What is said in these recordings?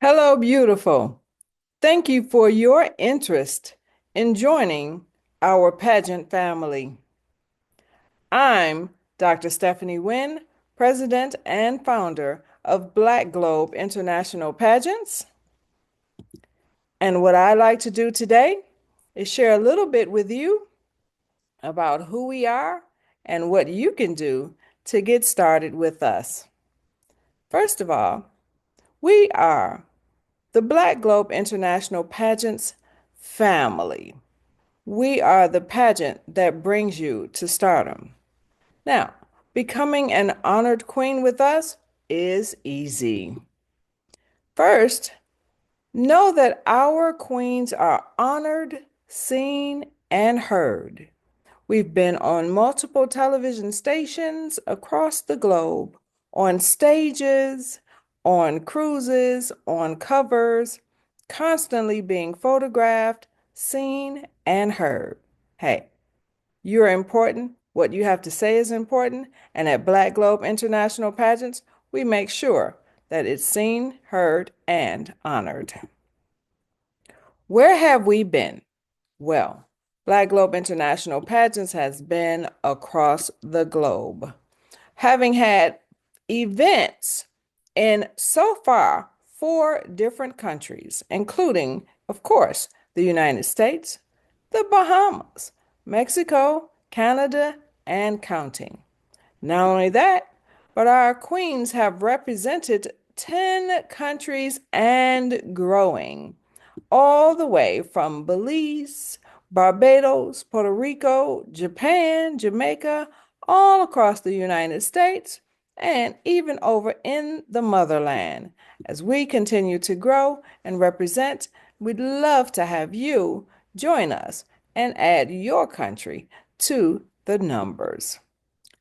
Hello, beautiful. Thank you for your interest in joining our pageant family. I'm Dr. Stephanie Wynn, President and founder of Black Globe International Pageants. And what I like to do today is share a little bit with you about who we are and what you can do to get started with us. First of all, we are the Black Globe International Pageants family. We are the pageant that brings you to stardom. Now, becoming an honored queen with us is easy. First, know that our queens are honored, seen, and heard. We've been on multiple television stations across the globe, on stages, on cruises, on covers, constantly being photographed, seen, and heard. Hey, you're important. What you have to say is important. And at Black Globe International Pageants, we make sure that it's seen, heard, and honored. Where have we been? Well, Black Globe International Pageants has been across the globe, having had events in so far 4 different countries, including, of course, the United States, the Bahamas, Mexico, Canada, and counting. Not only that, but our queens have represented 10 countries and growing, all the way from Belize, Barbados, Puerto Rico, Japan, Jamaica, all across the United States, and even over in the motherland. As we continue to grow and represent, we'd love to have you join us and add your country to the numbers.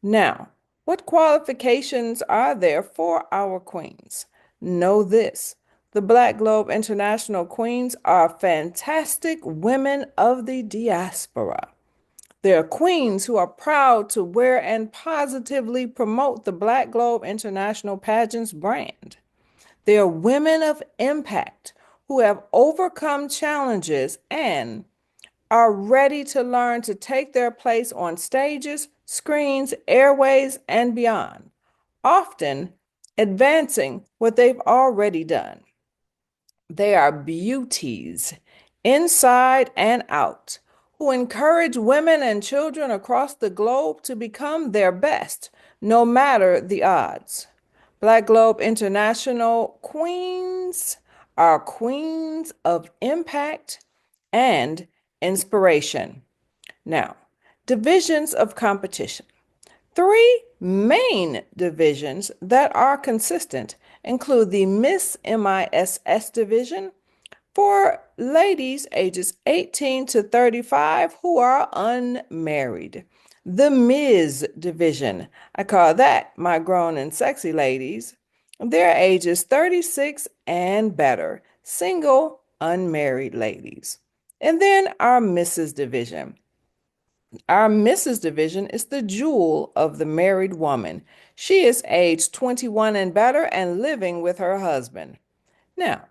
Now, what qualifications are there for our queens? Know this. The Black Globe International Queens are fantastic women of the diaspora. They're queens who are proud to wear and positively promote the Black Globe International Pageants brand. They are women of impact who have overcome challenges and are ready to learn to take their place on stages, screens, airways, and beyond, often advancing what they've already done. They are beauties, inside and out, who encourage women and children across the globe to become their best, no matter the odds. Black Globe International Queens are queens of impact and inspiration. Now, divisions of competition. 3 main divisions that are consistent include the Miss MISS division for ladies ages 18 to 35 who are unmarried. The Ms. division, I call that my grown and sexy ladies. Their ages 36 and better, single, unmarried ladies. And then our Mrs. division. Our Mrs. division is the jewel of the married woman. She is aged 21 and better and living with her husband. Now,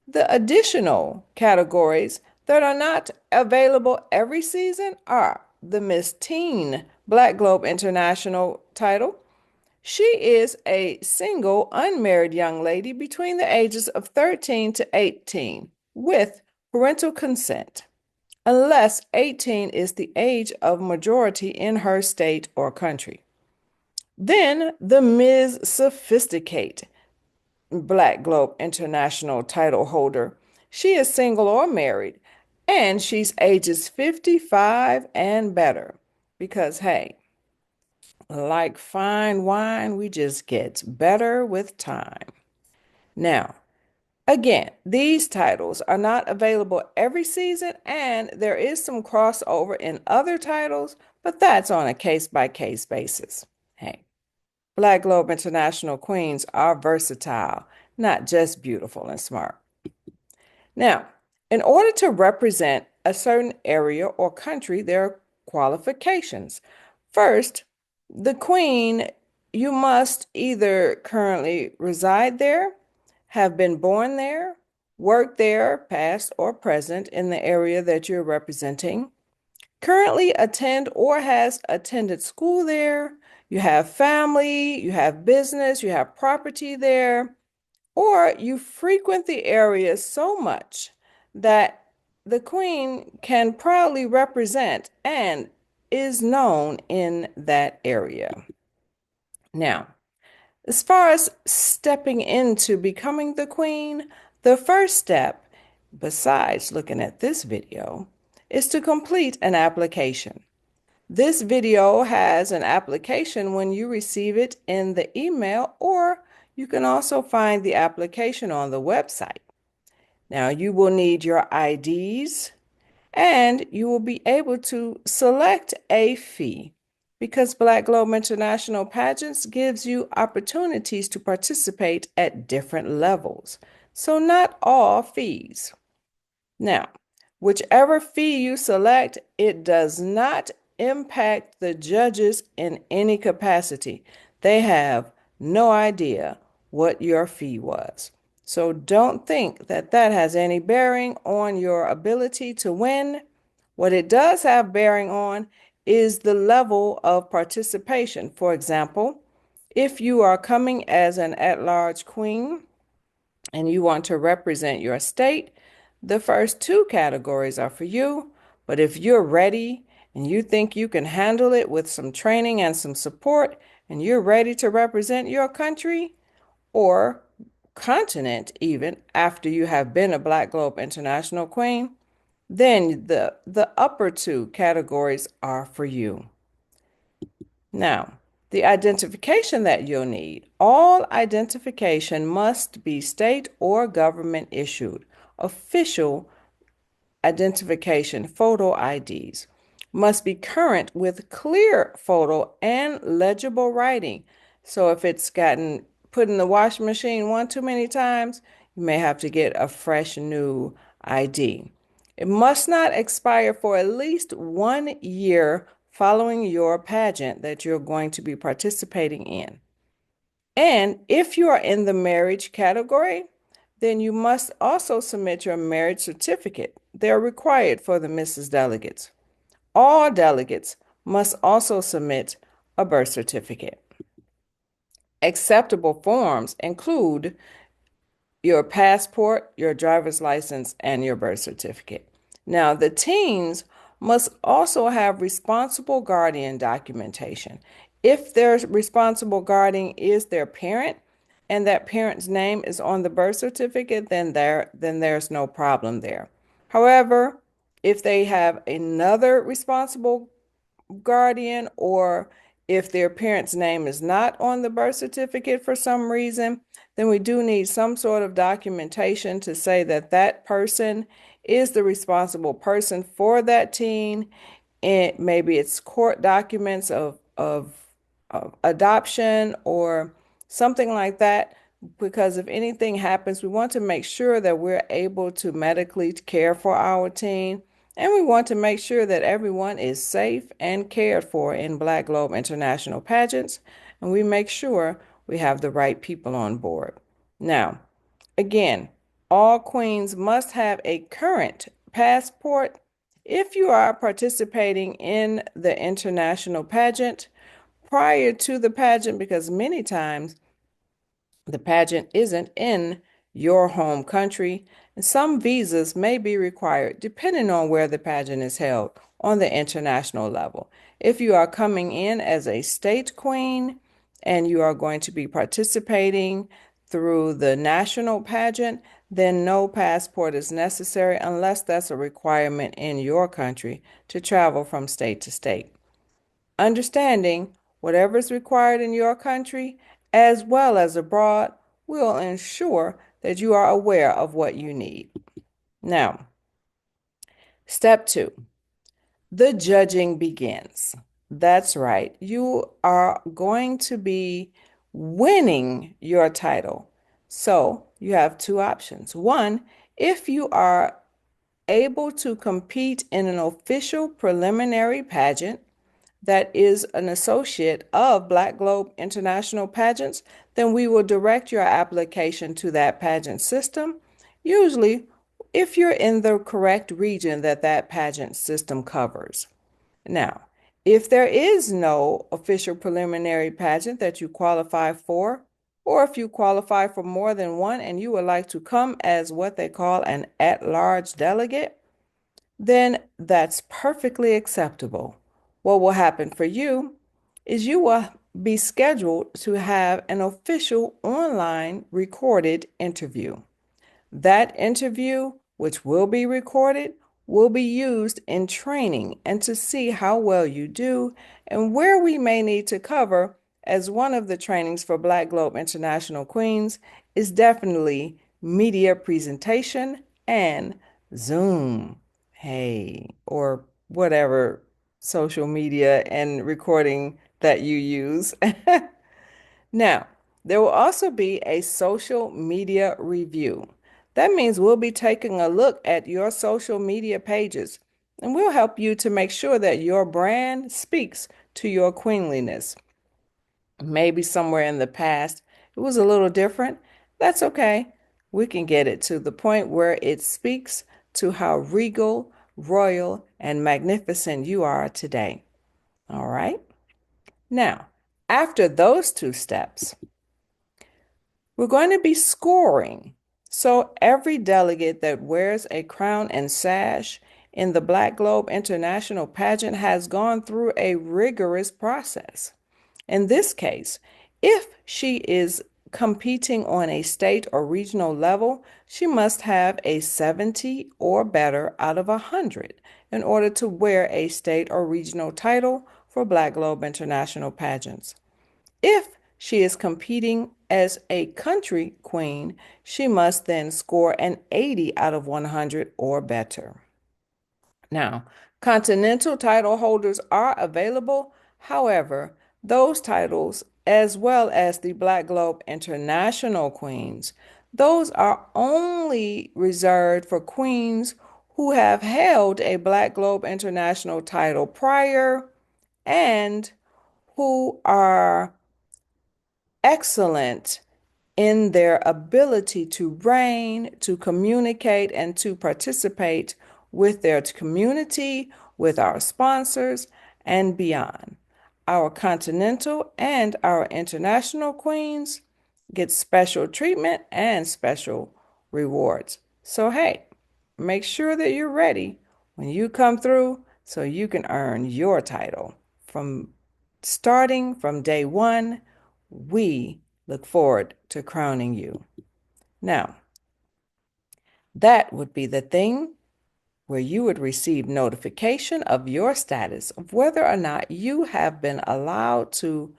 the additional categories that are not available every season are the Miss Teen Black Globe International title. She is a single, unmarried young lady between the ages of 13 to 18 with parental consent, unless 18 is the age of majority in her state or country. Then the Ms. Sophisticate Black Globe International title holder. She is single or married, and she's ages 55 and better. Because, hey, like fine wine, we just get better with time. Now, again, these titles are not available every season, and there is some crossover in other titles, but that's on a case by case basis. Hey, Black Globe International Queens are versatile, not just beautiful and smart. Now, in order to represent a certain area or country, there are qualifications. First, the queen, you must either currently reside there, have been born there, worked there, past or present, in the area that you're representing, currently attend or has attended school there, you have family, you have business, you have property there, or you frequent the area so much that the Queen can proudly represent and is known in that area. Now, as far as stepping into becoming the Queen, the first step, besides looking at this video, is to complete an application. This video has an application when you receive it in the email, or you can also find the application on the website. Now, you will need your IDs and you will be able to select a fee because Black Globe International Pageants gives you opportunities to participate at different levels. So, not all fees. Now, whichever fee you select, it does not impact the judges in any capacity. They have no idea what your fee was. So don't think that that has any bearing on your ability to win. What it does have bearing on is the level of participation. For example, if you are coming as an at-large queen, and you want to represent your state, the first two categories are for you. But if you're ready and you think you can handle it with some training and some support, and you're ready to represent your country or continent even after you have been a Black Globe International Queen, then the upper two categories are for you. Now, the identification that you'll need, all identification must be state or government issued. Official identification, photo IDs, must be current with clear photo and legible writing. So if it's gotten put in the washing machine one too many times, you may have to get a fresh new ID. It must not expire for at least 1 year following your pageant that you're going to be participating in. And if you are in the marriage category, then you must also submit your marriage certificate. They're required for the Mrs. Delegates. All delegates must also submit a birth certificate. Acceptable forms include your passport, your driver's license, and your birth certificate. Now, the teens must also have responsible guardian documentation. If their responsible guardian is their parent and that parent's name is on the birth certificate, then there's no problem there. However, if they have another responsible guardian, or if their parent's name is not on the birth certificate for some reason, then we do need some sort of documentation to say that that person is the responsible person for that teen. And maybe it's court documents of adoption or something like that. Because if anything happens, we want to make sure that we're able to medically care for our teen. And we want to make sure that everyone is safe and cared for in Black Globe International Pageants. And we make sure we have the right people on board. Now, again, all queens must have a current passport if you are participating in the international pageant prior to the pageant, because many times the pageant isn't in your home country, and some visas may be required depending on where the pageant is held on the international level. If you are coming in as a state queen and you are going to be participating through the national pageant, then no passport is necessary unless that's a requirement in your country to travel from state to state. Understanding whatever is required in your country as well as abroad will ensure that you are aware of what you need. Now, step 2, the judging begins. That's right. You are going to be winning your title. So you have two options. One, if you are able to compete in an official preliminary pageant, that is an associate of Black Globe International Pageants, then we will direct your application to that pageant system, usually if you're in the correct region that that pageant system covers. Now, if there is no official preliminary pageant that you qualify for, or if you qualify for more than one and you would like to come as what they call an at-large delegate, then that's perfectly acceptable. What will happen for you is you will be scheduled to have an official online recorded interview. That interview, which will be recorded, will be used in training and to see how well you do and where we may need to cover, as one of the trainings for Black Globe International Queens is definitely media presentation and Zoom. Hey, or whatever social media and recording that you use. Now, there will also be a social media review. That means we'll be taking a look at your social media pages and we'll help you to make sure that your brand speaks to your queenliness. Maybe somewhere in the past it was a little different. That's okay. We can get it to the point where it speaks to how regal, royal, and magnificent you are today. All right? Now, after those two steps, we're going to be scoring. So every delegate that wears a crown and sash in the Black Globe International pageant has gone through a rigorous process. In this case, if she is competing on a state or regional level, she must have a 70 or better out of 100 in order to wear a state or regional title for Black Globe International pageants. If she is competing as a country queen, she must then score an 80 out of 100 or better. Now, continental title holders are available. However, those titles, as well as the Black Globe International Queens, those are only reserved for queens who have held a Black Globe International title prior and who are excellent in their ability to reign, to communicate, and to participate with their community, with our sponsors, and beyond. Our continental and our international queens get special treatment and special rewards. So, hey, make sure that you're ready when you come through so you can earn your title. From starting from day one, we look forward to crowning you. Now, that would be the thing where you would receive notification of your status of whether or not you have been allowed to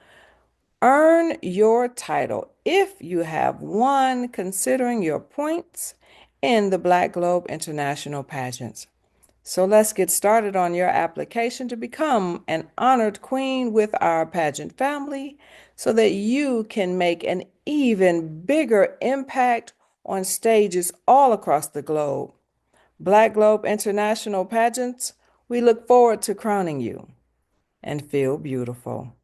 earn your title if you have won considering your points in the Black Globe International pageants. So let's get started on your application to become an honored queen with our pageant family so that you can make an even bigger impact on stages all across the globe. Black Globe International Pageants, we look forward to crowning you and feel beautiful.